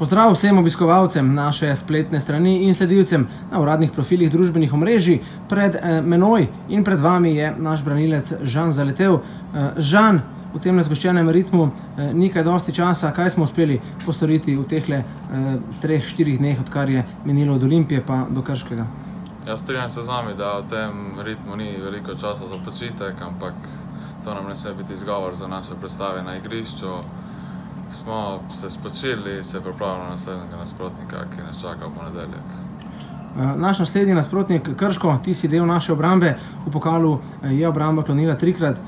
Pozdrav vsem obiskovalcem naše spletne strani in sledilcem na uradnih profilih družbenih omrežij. Pred menoj in pred vami je naš branilec Žan Zaletel. Žan, v tem nezgoščenem ritmu ni kaj dosti časa. Kaj smo uspeli postoriti v tehle 3-4 dneh, odkar je minilo od Olimpije pa do Krškega? Ja, strinjam se z vami, da v tem ritmu ni veliko časa za počitek, ampak to nam ne sme biti izgovor za naše predstave na igrišču. Smo se spočili, se pripravili na naslednjega nasprotnika, ki nas čaka v ponedeljek. Naš naslednji nasprotnik Krško, ti si del naše obrambe. V pokalu je obramba klonila 3-krat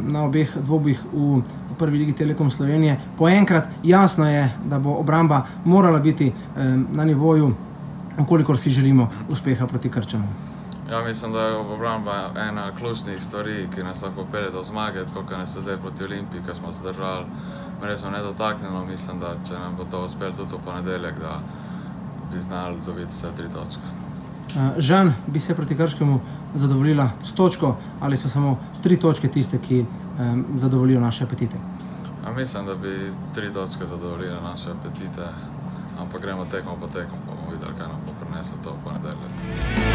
na obeh dvobojih v prvi ligi Telekom Slovenije. Po enkrat jasno je, da bo obramba morala biti na nivoju, kolikor si želimo uspeha proti Krčanom. Ja, mislim, da je obramba ena ključnih stvari, ki nas lahko pelje do zmage, tako kot nas je zdaj proti Olimpiji, ko smo se držali resno nedotaknjeno. Mislim, da če nam bo to uspelo tudi v ponedeljek, da bi znali dobiti vse 3 točke. Žan, bi se proti Krškemu zadovoljila s točko ali so samo 3 točke tiste, ki zadovoljijo naše apetite? Ja, mislim, da bi 3 točke zadovoljile naše apetite, ampak gremo tekmo po tekmo, pa bomo videli, kaj nam bo prineslo to v ponedeljek.